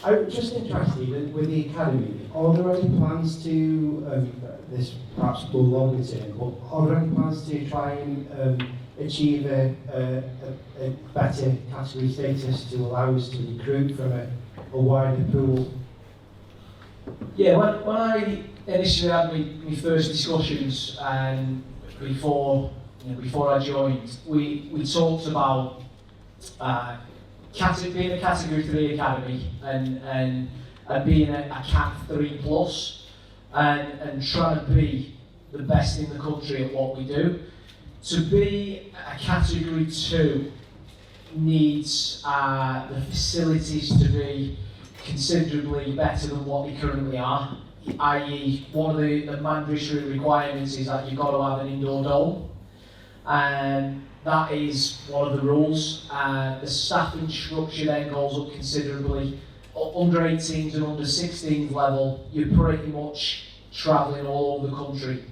I'm just interested with the academy. Are there any plans to, this perhaps more longer term, but are there any plans to try and achieve a better category status to allow us to recruit from a wider pool? Yeah, when I initially had my first discussions before I joined, we talked about being a Category 3 academy and being a Cat 3 plus and trying to be the best in the country at what we do. To be a Category 2 needs the facilities to be considerably better than what they currently are, i.e. one of the mandatory requirements is that you've got to have an indoor dome, and that is one of the rules. The staffing structure then goes up considerably. Under 18s and under 16s level, you're pretty much travelling all over the country.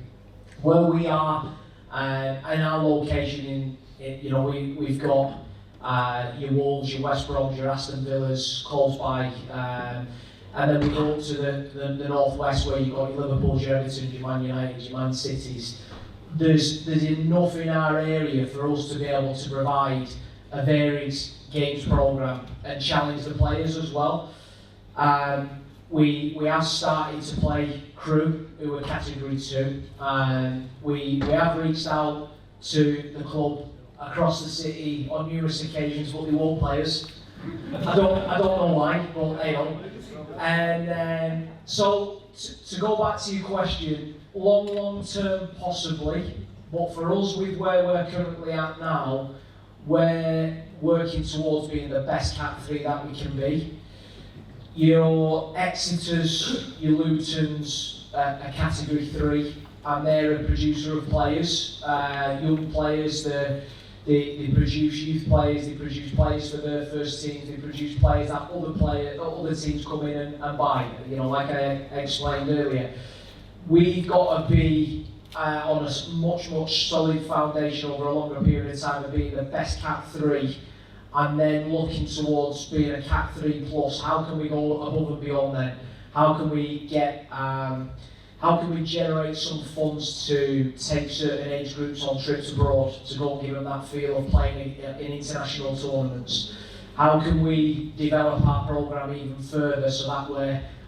Where we are in our location, we've got your Wolves, your West Broms, your Aston Villas close by, and then we go up to the northwest where you've got your Liverpool, your Everton, your Man United, your Man Cities. There's enough in our area for us to be able to provide a varied games programme and challenge the players as well. We have started to play Crew, who are Category 2, and we have reached out to the club across the city on numerous occasions, but they won't play us. I don't know why, but hey, and so to go back to your question, long term possibly, but for us with where we're currently at now, we're working towards being the best Cat 3 that we can be. Your Exeters, your Lutons, are Category 3, and they're a producer of players, young players. They produce youth players, they produce players for their first teams, they produce players that other teams come in and buy. Like I explained earlier, we've got to be on a much solid foundation over a longer period of time of being the best Cat 3, and then looking towards being a Cat 3 plus. How can we go above and beyond then? How can we generate some funds to take certain age groups on trips abroad to go and give them that feel of playing in international tournaments? How can we develop our programme even further so that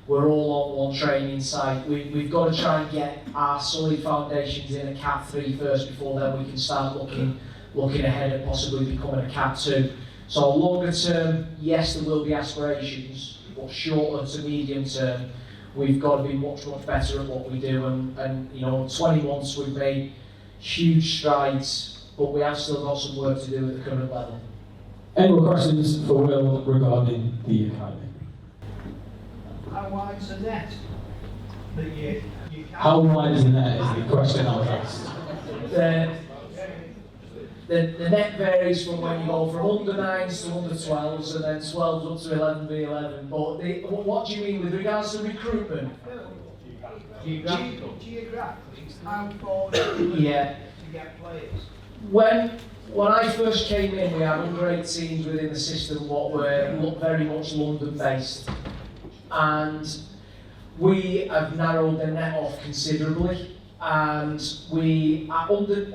we're all on one training site? We've got to try and get our solid foundations in a Cat 3 first before then we can start looking ahead at possibly becoming a Cat 2. So longer term, yes, there will be aspirations, but shorter to medium term, we've got to be much better at what we do, and in 20 months we've made huge strides, but we have still got some work to do at the current level. Any more questions for Will regarding the academy? How wide's the net? How wide is the net is the question I was asked. The net varies from when you go from under 9s to under 12s and then 12s up to 11v11. But what do you mean with regards to recruitment? Geographically, how far to get players? When I first came in, we had under 18s within the system what were very much London based, and we have narrowed the net off considerably. And we under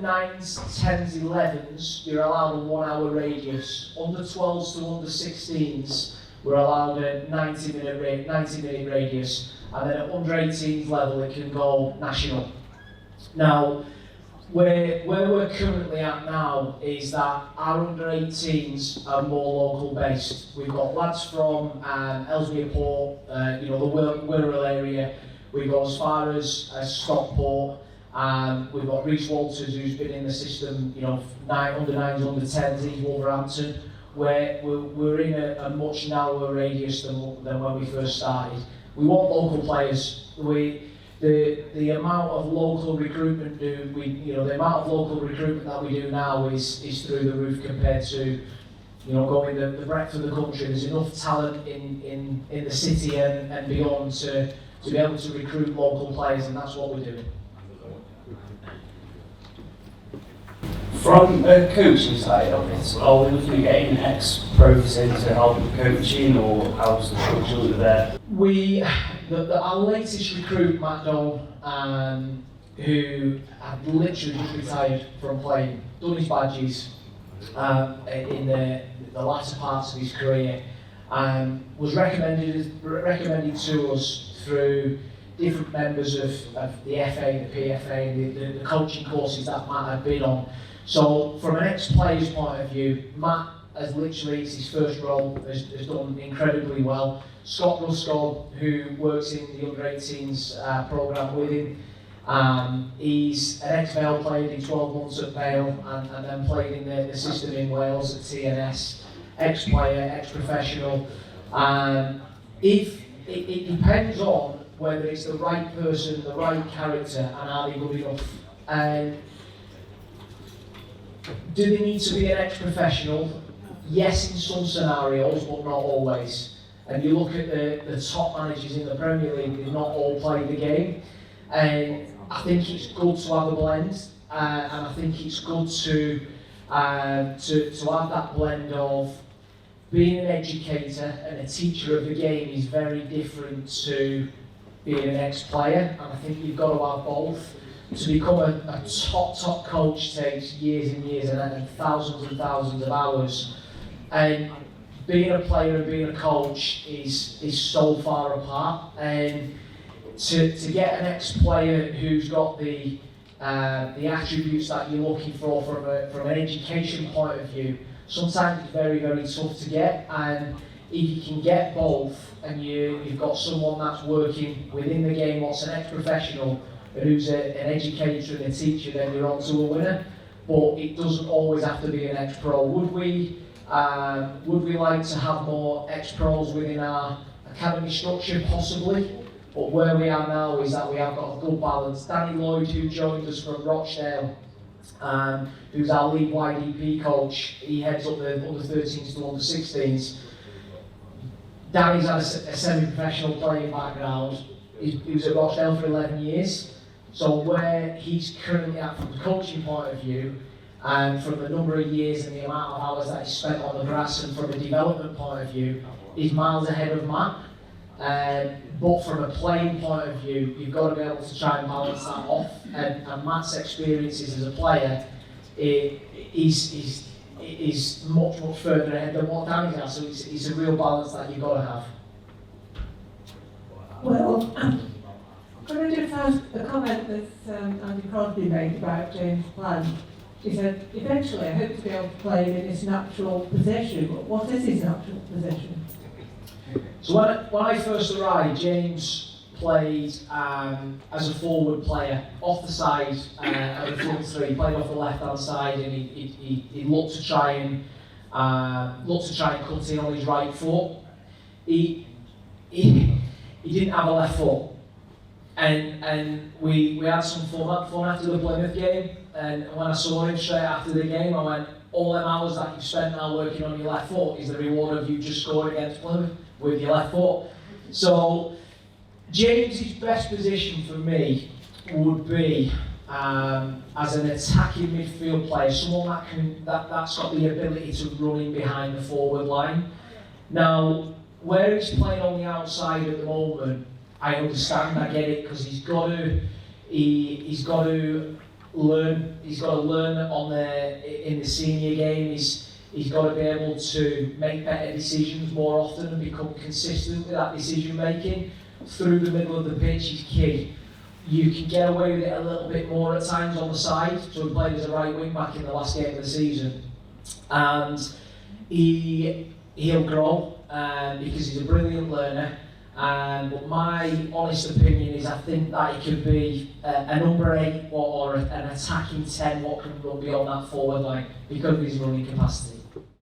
9s, 10s, 11s, you're allowed a 1 hour radius. Under 12s to under 16s, we're allowed a 90 minute radius, and then at under 18s level it can go national. Now, where we're currently at now is that our under 18s are more local based. We've got lads from Ellesmere Port, the Wirral area. We go as far as Stockport. We've got Rhys Walters, who's been in the system, under 9s, under 10s, he's Wolverhampton, where we're in a much narrower radius than when we first started. We want local players. The amount of local recruitment the amount of local recruitment that we do now is through the roof compared to going the breadth of the country. There's enough talent in the city and beyond to be able to recruit local players, and that's what we're doing. From a coaching side of it, are we looking at getting ex-pros in to help with coaching, or how's the structure there? Our latest recruit, Matt Dole, who had literally just retired from playing, done his badges in the latter parts of his career, was recommended to us through different members of the FA, the PFA, the coaching courses that Matt had been on. So from an ex-player's point of view, Matt has literally, it's his first role, has done incredibly well. Scott Ruskell, who works in the under-18s programme with him, he's an ex-Vale player, did 12 months at Vale and then played in the system in Wales at TNS, ex-player, ex-professional. If it depends on whether it's the right person, the right character, and are they good enough. Do they need to be an ex-professional? Yes, in some scenarios, but not always. And you look at the top managers in the Premier League, they've not all played the game. And I think it's good to have a blend, and I think it's good to have that blend of being an educator and a teacher of the game is very different to being an ex-player, and I think you've got to have both. To become a top coach takes years and years and thousands of hours, and being a player and being a coach is so far apart. And to get an ex-player who's got the attributes that you're looking for from an education point of view, sometimes it's very, very tough to get. And if you can get both, and you've got someone that's working within the game, what's an ex-professional, and who's an educator and a teacher, then you're on to a winner. But it doesn't always have to be an ex-pro. Would we like to have more ex-pros within our academy structure? Possibly. But where we are now is that we have got a good balance. Danny Lloyd, who joined us from Rochdale, who's our lead YDP coach, he heads up the under-13s to under-16s. Danny's had a semi-professional playing background. He was at Rochdale for 11 years. So where he's currently at from the coaching point of view, and from the number of years and the amount of hours that he's spent on the grass, and from a development point of view, he's miles ahead of Matt. But from a playing point of view, you've got to be able to try and balance that off. And Matt's experiences as a player is much further ahead than what Danny has. So it's a real balance that you've got to have. Well, could I just ask a comment that Andy Crosby made about James' plan? He said, eventually I hope to be able to play him in his natural position. But what is his natural position? So when I first arrived, James played as a forward player, off the side of the front three. He played off the left-hand side, and he looked to try and cut in on his right foot. He didn't have a left foot, and we had some fun after the Plymouth game. And when I saw him straight after the game, I went, all them hours that you've spent now working on your left foot is the reward of you just scoring against Plymouth with your left foot. So James's best position for me would be as an attacking midfield player, someone that's got the ability to run in behind the forward line. Now, where he's playing on the outside at the moment, I understand, I get it, because he's got to learn. He's got to learn in the senior game. He's got to be able to make better decisions more often and become consistent with that decision making. Through the middle of the pitch is key. You can get away with it a little bit more at times on the side. So he played as a right wing back in the last game of the season, and he'll grow because he's a brilliant learner. But my honest opinion is I think that he could be a number 8 or an attacking 10, what can run beyond that forward line because of his running capacity.